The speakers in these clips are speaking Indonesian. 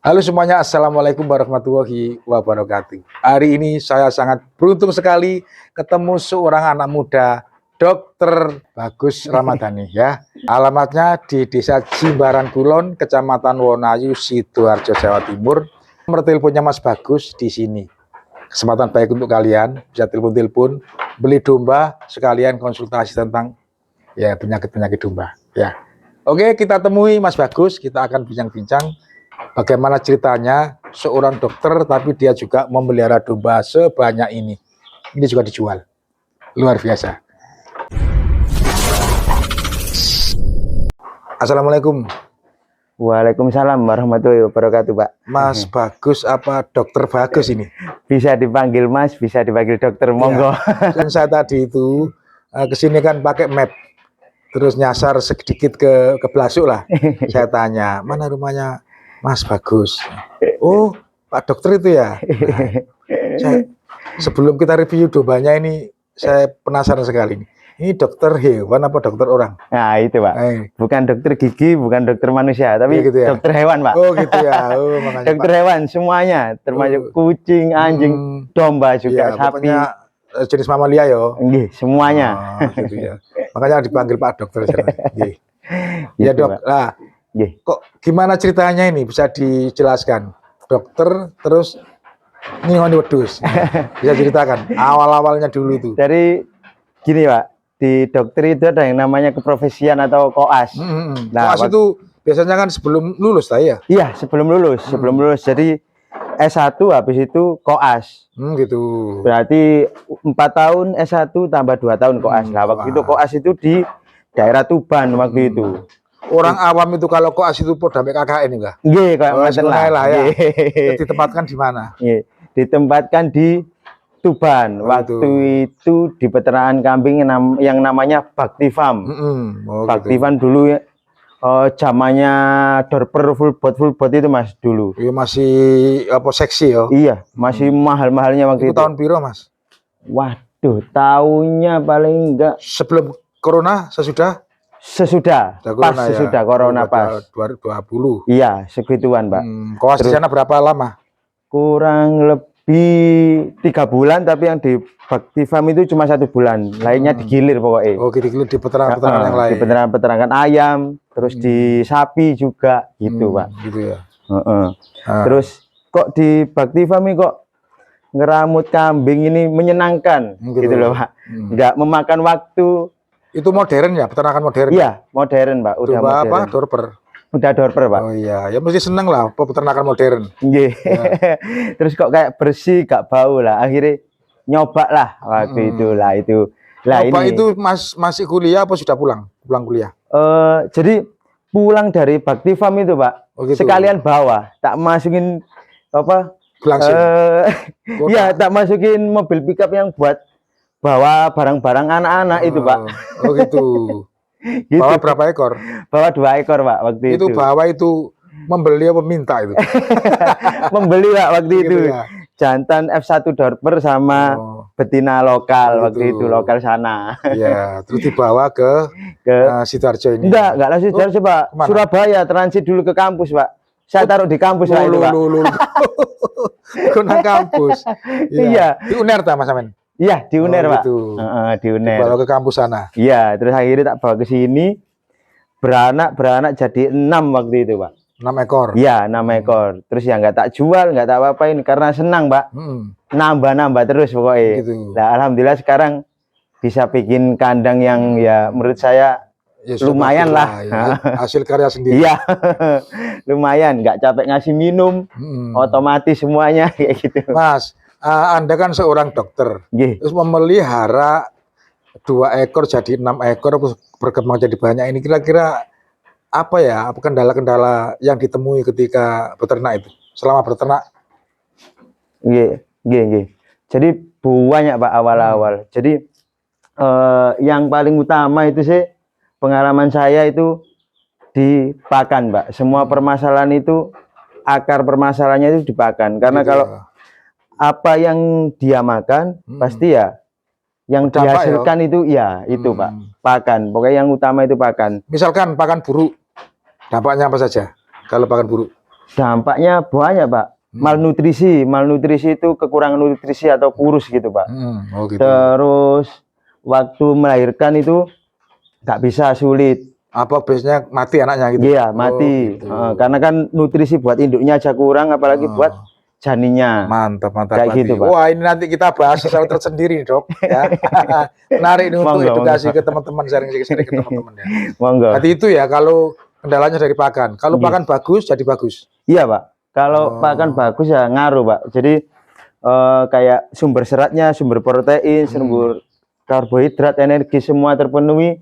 Halo semuanya, Assalamualaikum warahmatullahi wabarakatuh. Hari ini saya sangat beruntung sekali ketemu seorang anak muda, Dokter Bagus Ramadhani ya. Alamatnya di Desa Jimbaran Kulon, Kecamatan Wonayu, Sidoarjo, Jawa Timur. Nomor teleponnya Mas Bagus di sini. Kesempatan baik untuk kalian, bisa telepon-telepon, beli domba, sekalian konsultasi tentang ya penyakit-penyakit domba ya. Oke, kita temui Mas Bagus, kita akan bincang-bincang bagaimana ceritanya seorang dokter tapi dia juga memelihara domba sebanyak ini. Ini juga dijual. Luar biasa. Assalamualaikum. Waalaikumsalam warahmatullahi wabarakatuh, Pak. Mas Bagus apa Dokter Bagus ini? Bisa dipanggil Mas, bisa dipanggil dokter, monggo. Dan saya tadi itu kesini kan pakai map, terus nyasar sedikit ke Blasuk lah. Saya tanya, mana rumahnya Mas Bagus? Oh, Pak Dokter itu ya. Nah, sebelum kita review dombanya ini, saya penasaran sekali. Ini dokter hewan apa dokter orang? Nah, itu, Pak. Bukan dokter gigi, bukan dokter manusia, tapi gitu ya? dokter hewan, Pak. Oh, gitu ya. Oh, makanya, dokter Pak. hewan semuanya, termasuk kucing, anjing, domba juga, Ya, sapi. Jenis mamalia yo. Semuanya. Gitu ya. Makanya dipanggil Pak Dokter. Gitu, Ya, Dok. Nah, kok gimana ceritanya ini bisa dijelaskan? Dokter terus ngoni wedhus. Bisa ceritakan awal-awalnya dulu itu. Dari gini, Pak. Di dokter itu ada yang namanya keprofesian atau koas. Nah, koas itu biasanya kan sebelum lulus ya? Iya, sebelum lulus. Sebelum lulus. Jadi S1 habis itu koas. Gitu. Berarti 4 tahun S1 tambah 2 tahun koas. Nah, waktu itu koas itu di daerah Tuban waktu itu. Orang awam itu kalau koas itu podo sampai KKN enggak? Nggih, kayak macam lah ya. Ditempatkan di mana? Ditempatkan di Tuban. Waktu itu di peternakan kambing yang namanya Bakti Farm. Bakti Farm dulu zamannya Dorper full bot itu Mas dulu. Iya, masih apa seksi ya? Iya, masih mahal-mahalnya waktu itu. Tahun piro, Mas? Waduh, tahunnya paling enggak sebelum corona, sesudah? Sesudah corona pas 2020. Iya, segituan, Pak. Koas di sana berapa lama? Kurang lebih 3 bulan, tapi yang di Bakti Farm itu cuma 1 bulan, lainnya digilir pokoknya. Oh, digilir di peternakan yang lain. Di peternakan ayam, terus di sapi juga gitu, Pak. Gitu ya. Terus kok di Bakti Farm ini kok ngeramut kambing ini menyenangkan gitu loh, Pak. Nggak memakan waktu. Itu modern ya, peternakan modern? Iya, modern, Pak. Udah modern. Apa? Dorper? Udah dorper, Pak. Oh iya, ya mesti seneng lah peternakan modern. Iya. Terus kok kayak bersih, gak bau lah. Akhirnya nyoba lah waktu itu lah itu. Lah nyoba ini. Itu masih kuliah apa sudah pulang? Pulang kuliah? Jadi pulang dari Bakti Farm itu, Pak. Oh, gitu. Sekalian bawa, tak masukin apa? Iya, tak masukin mobil pickup yang buat bawa barang-barang anak-anak itu, Pak. Oh gitu. Gitu. Bawa berapa ekor? Bawa 2 ekor, Pak, waktu itu. Itu bawa itu membeli apa minta itu? Membeli, Pak, waktu gitu itu. Ya? Jantan F1 Dorper sama betina lokal waktu itu, lokal sana. Iya, terus dibawa ke Sidoarjo ini. Enggak langsung Sidoarjo, Pak. Kemana? Surabaya, transit dulu ke kampus, Pak. Saya taruh di kampus lah itu, Pak. Ke kampus. Iya. Di UNER ta, Mas Amen? Iya, di UNER, Pak. Gitu. Di UNER. Bawa ke kampus sana. Iya, terus akhirnya tak bawa ke sini. Beranak jadi 6 waktu itu, Pak. 6 ekor. Iya, 6 ekor. Terus ya nggak tak jual, nggak tak apa-apain karena senang, Pak. Nambah-nambah terus pokoknya. Gitu. Nah, alhamdulillah sekarang bisa bikin kandang yang ya menurut saya ya, lumayan lah. Ya. Hasil karya sendiri. Iya. Lumayan, nggak capek ngasih minum. Otomatis semuanya kayak gitu. Mas, Anda kan seorang dokter. Terus memelihara 2 ekor jadi 6 ekor berkembang jadi banyak ini, kira-kira apa ya kendala-kendala yang ditemui ketika beternak itu selama beternak? Jadi banyak, Pak, awal-awal. Jadi yang paling utama itu sih pengalaman saya itu di pakan, Pak. Semua permasalahan itu akar permasalahannya itu di pakan. Karena kalau apa yang dia makan pasti ya yang dihasilkan itu ya itu, Pak, pakan. Pokoknya yang utama itu pakan. Misalkan pakan buruk, dampaknya apa saja kalau pakan buruk? Dampaknya banyak, Pak. Malnutrisi itu kekurangan nutrisi atau kurus gitu, Pak. Oh gitu. Terus waktu melahirkan itu nggak bisa, sulit. Apa biasanya mati anaknya gitu? Iya, mati. Gitu. Karena kan nutrisi buat induknya aja kurang, apalagi buat janinnya. Mantap, mantap. Kayak berarti. gitu, Pak. Wah, ini nanti kita bahas secara tersendiri nih, Dok. Ya. Menarik nih untuk Monggo, edukasi monggo. ke teman-teman, sharing ke teman-teman ya. Monggo. Berarti itu ya, kalau kendalanya dari pakan. Kalau Iya. pakan bagus, jadi bagus. Iya, Pak. Kalau pakan bagus ya ngaruh, Pak. Jadi kayak sumber seratnya, sumber protein, sumber karbohidrat, energi semua terpenuhi,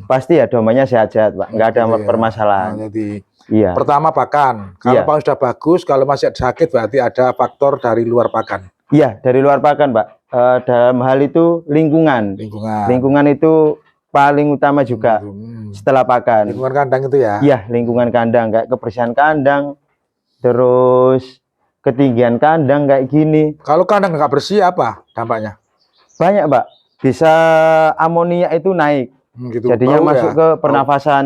pasti ya domanya sehat-sehat, Pak. Nggak ada Gitu ya. permasalahan. Nah, jadi Iya. pertama pakan. Kalau Iya. pakan sudah bagus, kalau masih ada sakit berarti ada faktor dari luar pakan. Iya, dari luar pakan, Pak. Dalam hal itu lingkungan. Lingkungan. Lingkungan itu paling utama juga setelah pakan. Lingkungan kandang itu ya. Iya, lingkungan kandang, kayak kebersihan kandang, terus ketinggian kandang kayak gini. Kalau kandang nggak bersih apa dampaknya? Banyak, Pak. Bisa amonia itu naik. Gitu. Jadinya Bau masuk ya? ke pernafasan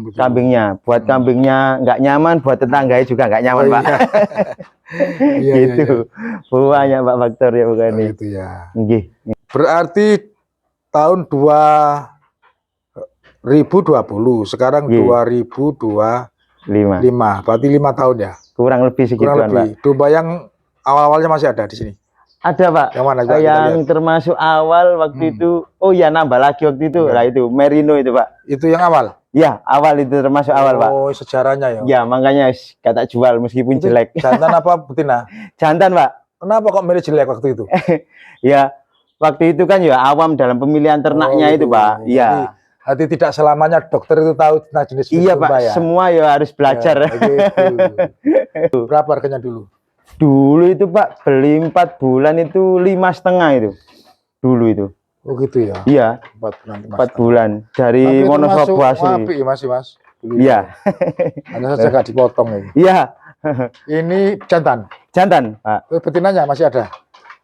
Betul. kambingnya. Buat kambingnya nggak nyaman, buat tetangganya juga nggak nyaman, Pak. Iya, Gitu. Banyak, Pak, faktor ya bukan ini. Gitu ya. Nggih. Berarti tahun 2020, sekarang Iya. 2025. 5. Berarti 5 tahun ya. Kurang lebih segituan, Kurang lebih. Pak. Domba yang awal-awalnya masih ada di sini. Ada, Pak. Yang mana, Pak? Kita Yang lihat. termasuk awal waktu itu. Oh ya, nambah lagi waktu itu. Lah itu Merino itu, Pak. Itu yang awal. Ya, awal itu termasuk awal, Pak. Oh, sejarahnya ya. Ya, makanya gak tak jual meskipun Itu jelek. jantan apa betina? Jantan, Pak. Kenapa kok milih jelek waktu itu? Ya, waktu itu kan ya awam dalam pemilihan ternaknya itu, gitu. Pak. Iya. Hati tidak selamanya dokter itu tahu tentang jenis Iya, domba Pak. ya. Semua ya harus belajar. Ya, gitu. Berapa harganya dulu? Dulu itu, Pak, beli 4 bulan itu 5,5 itu. Dulu itu. Oh gitu ya. Iya, 4 bulan. 4 bulan dari Wonosobo asli. Apik, Mas. Dulu Iya. hanya saja nggak dipotong ini. Iya. Ini jantan. Jantan, Pak. Terus betinanya masih ada.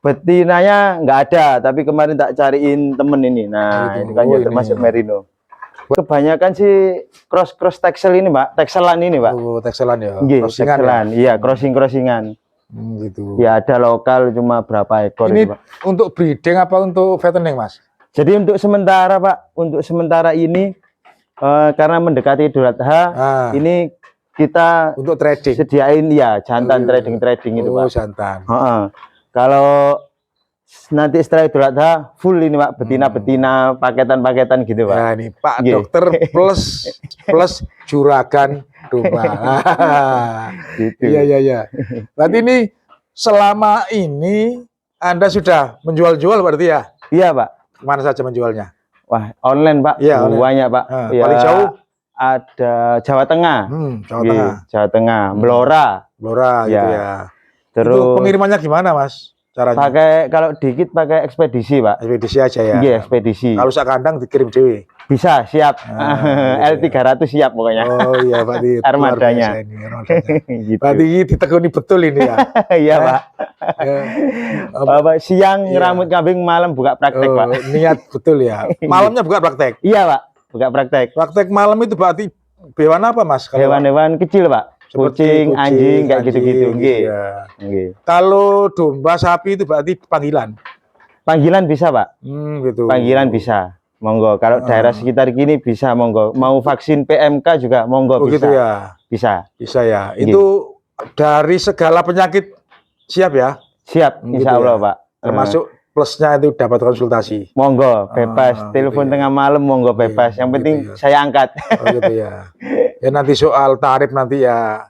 Betinanya nggak ada, tapi kemarin tak cariin temen ini. Nah, Gitu. ini kan Oh, ya ini. termasuk Merino. Kebanyakan sih cross Texel ini, Pak. Texelan ini, Pak. Oh, tekselan ya. Nggih, Crossingan ya? Texelan. Iya, crossingan. Gitu. Ya ada lokal cuma berapa ekor Ini itu, Pak. untuk breeding apa untuk fattening, Mas? Jadi untuk sementara, Pak, untuk sementara ini karena mendekati Idul Adha, ini kita untuk trading. sediain ya jantan trading itu, Oh, Pak. jantan. Kalau nanti setelah Idul Adha full ini, Pak, betina-betina, paketan-paketan gitu, Pak. Ya ini Pak Nggih. Dokter plus juragan domba. Gitu. Iya. Berarti ini selama ini Anda sudah menjual-jual berarti ya? Iya, Pak. Kemana saja menjualnya? Wah, online, Pak. Iya, online. Banyak, Pak. Ya, paling jauh? ada Jawa Tengah. Jawa Nggih, Tengah. Jawa Tengah, Blora. Blora gitu Ya. ya. Terus Itu pengirimannya gimana, Mas? Caranya? pakai kalau dikit pakai ekspedisi, Pak. Ekspedisi aja ya. Iya, ekspedisi. Kalau sak kandang dikirim dewe. Bisa, siap. gitu L300 siap pokoknya. Oh iya, Pak. Armadanya. Berarti Gitu. ditekuni betul ini ya. Iya, Pak. Ya. Bapak siang Iya. rambut kambing, malam buka praktek, Pak. Niat betul ya. Malamnya buka praktek. Iya, Pak. Buka praktek. Praktek malam itu berarti hewan apa, Mas? Kalau Hewan-hewan kecil, Pak. seperti Kucing, anjing, kayak gitu-gitu. anjing, Nggih. ya. Nggih. Kalau domba, sapi itu berarti panggilan. Panggilan bisa, Pak. Gitu. Panggilan bisa. Monggo. Kalau daerah sekitar gini bisa, monggo. Mau vaksin PMK juga monggo, Oh bisa. gitu ya. Bisa. Bisa ya. Nggih. Itu dari segala penyakit siap ya. Siap, Gitu insya Allah, ya. Pak. Termasuk plusnya itu dapat konsultasi. Monggo, bebas. gitu Telepon ya. tengah malam, monggo bebas. Yang penting gitu ya. saya angkat. Oh gitu ya. Ya nanti soal tarif nanti ya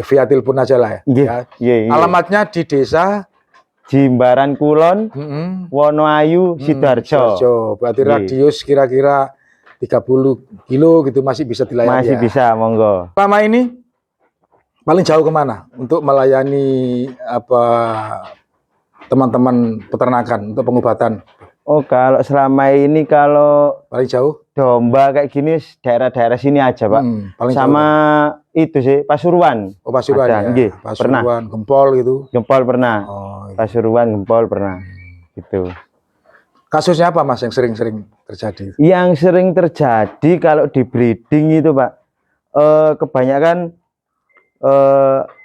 via telepon aja lah ya. Nggih, Ya. nggih, nggih. Alamatnya di desa Jimbaran Kulon, Wonoayu, Sidoarjo. Sidoarjo. Berarti Nggih. radius kira-kira 30 kilo gitu masih bisa dilayani. Masih ya. bisa, monggo. Selama ini paling jauh kemana untuk melayani apa teman-teman peternakan untuk pengobatan? Oh, kalau selama ini kalau Paling jauh? domba kayak gini daerah-daerah sini aja, Pak. Paling Sama jauh. itu sih, Pasuruan. Oh, Pasuruan ada, ya. nggih, Pasuruan, Gempol gitu. Gempol pernah. Oh, iya. Pasuruan, Gempol pernah. Gitu. Kasusnya apa, Mas, yang sering-sering terjadi? Yang sering terjadi kalau di breeding itu, Pak, kebanyakan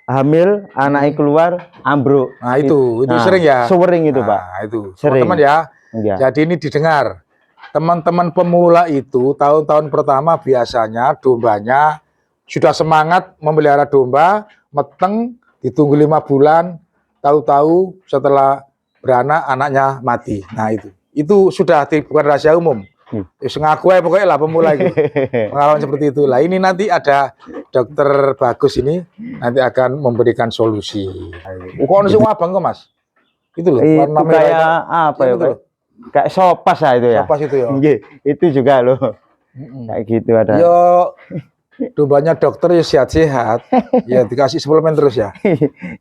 hamil, anaknya keluar, ambruk. Nah, itu Nah, sering ya. sering itu, Pak. Nah, itu. Sering. Teman-teman ya. Iya. Jadi ini didengar. Teman-teman pemula itu tahun-tahun pertama biasanya dombanya sudah semangat memelihara domba, meteng, ditunggu 5 bulan, tahu-tahu setelah beranak anaknya mati. Nah itu sudah bukan rahasia umum. Ngaku aja pokoknya lah pemula itu. Pengalaman seperti itu. Lah ini nanti ada dokter Bagus ini nanti akan memberikan solusi. Kok ono sing abang kok Mas? Itu loh, Itu warna merah kayak apa ya, itu Pak? loh. Kayak sopas lah itu ya. Sopas itu ya. Nggih, itu juga loh. Kayak gitu ada. Yo dombanya dokter ya sehat-sehat. Ya dikasih suplemen terus ya.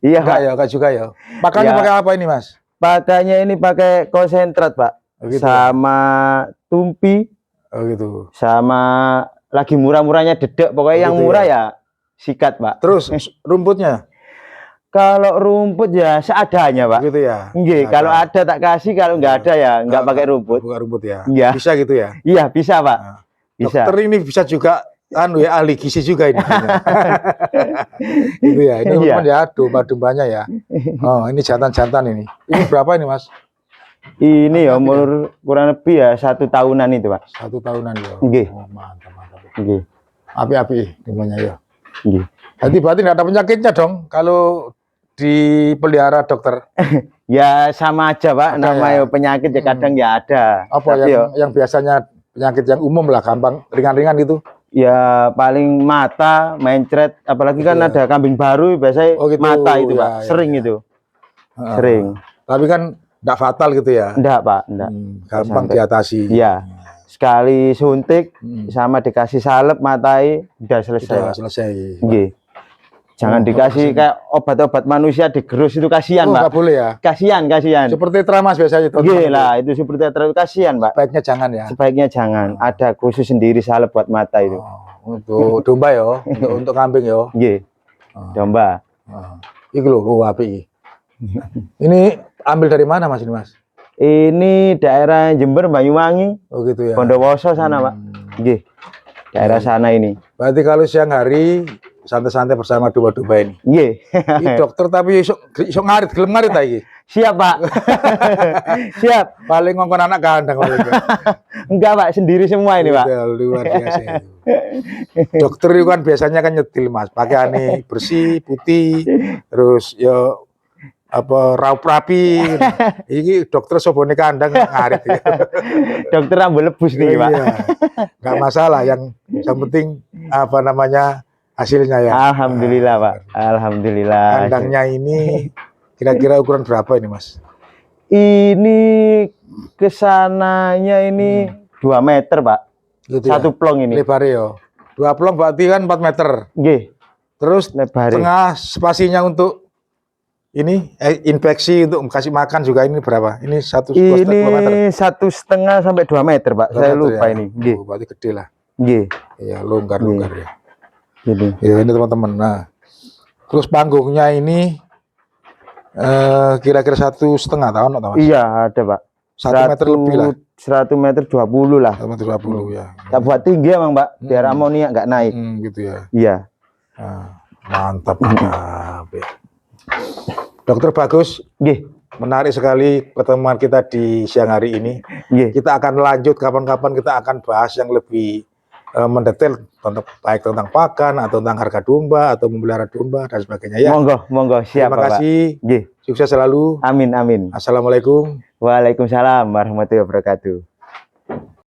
Iya, Enggak Pak. ya, enggak juga ya. Pakannya Ya. pakai apa ini Mas? Pakainya ini pakai konsentrat, Pak. Oh, gitu. Sama tumpi, Oh gitu. sama lagi murah-murahnya dedek. Pokoknya yang gitu murah ya sikat, Pak. Terus rumputnya Kalau rumput ya seadanya, Pak. gitu ya. Nggih, Nggak kalau ada tak kasih, kalau nggak ada ya nggak pakai rumput. Bukan rumput ya. Iya. Bisa gitu ya. Iya, bisa, Pak. Nah, Bisa. Dokter ini bisa juga anu ya ahli gizi juga ini. Itu ya. Ini Iya. teman ya domba-dombanya ya. Oh, ini jantan-jantan ini. Ini berapa ini Mas? Ini ya umur kurang lebih ya 1 tahunan itu, Pak. 1 tahunan ya. Nggih. Oh, mantap mantap. Nggih. Api-api dombanya ya. Nggih. Jadi berarti nggak ada penyakitnya dong kalau dipelihara dokter. Ya sama aja, Pak. Ada Namanya ya? penyakit ya kadang ya ada. Apa Tapi yang biasanya penyakit yang umum lah, gampang ringan-ringan gitu. ya paling mata, mencret, apalagi kan Iya. ada kambing baru biasanya Oh, gitu. mata itu, Ya, Pak. ya, Sering ya. itu. Heeh. Sering. Tapi kan nggak fatal gitu ya. Enggak, Pak, enggak. Gampang Sampai. diatasi. Iya. Sekali suntik Hmm. sama dikasih salep matai udah selesai, Sudah Pak. selesai. Nggih. Jangan Oh, dikasih kayak obat-obat manusia digerus itu kasihan, Oh, Pak. nggak boleh ya. Kasihan. Seperti Tramas biasanya itu. Iya lah, itu seperti terlalu kasihan, Pak. Baiknya jangan ya. Sebaiknya jangan. Ada khusus sendiri salep buat mata itu. Oh, untuk domba ya, untuk kambing ya. Nggih. Oh. Domba. Iku lho, api. Ini ambil dari mana Mas ini Mas? Ini daerah Jember, Banyuwangi, Oh gitu ya. Bondowoso sana, Pak. Nggih. Daerah sana ini. Berarti kalau siang hari santai-santai bersama domba-domba ini. Nggih. Ini dokter tapi iso ngarit, gelem ngarit ta iki. Siap, Pak. Siap. Paling ngongkon anak kandang paling. Enggak, Pak, sendiri semua ini, Pak. Gitu, luar biasa itu. Dokter itu kan biasanya kan nyetil Mas, pakaiane bersih, putih, terus ya apa raup rapi. Iki dokter sobone kandang ngarit ya. Dokter rambut lebus nih, Pak. Iya. Nggak masalah, yang penting apa namanya hasilnya ya. Alhamdulillah, Pak. Alhamdulillah. Kandangnya ini kira-kira ukuran berapa ini Mas? Ini kesananya ini 2 meter, Pak. Gitu ya? Satu plong ini. Lebarnya ya. 2 plong berarti kan 4 meter. Nggih, Terus lebar. tengah spasinya untuk ini infeksi untuk kasih makan juga ini berapa? Ini 1,5 meter. Ini 1,5 sampai 2 meter, Pak. 2 Saya meter lupa ya? ini. Nggih. Oh, berarti gede lah. Nggih. Ya, longgar-longgar ya. Gini. Ya, ini teman-teman. Nah, terus panggungnya ini kira-kira 1,5 tahun atau Mas? Iya, ada, Pak. 1 meter lebih lah. 1 meter 20 lah. 1 meter 20 ya. Tak buat tinggi emang, Pak, biar amoniak nggak naik. Gitu ya. Iya. Nah, mantap. Mantap ya. Dokter Bagus, Nggih. menarik sekali pertemuan kita di siang hari ini. Nggih. Kita akan lanjut kapan-kapan kita akan bahas yang lebih mendetail tentang baik tentang pakan atau tentang harga domba atau memelihara domba dan sebagainya ya. Monggo, monggo, siap, Terima Pak. kasih. Nggih. Sukses selalu. Amin, amin. Assalamualaikum. Waalaikumsalam warahmatullahi wabarakatuh.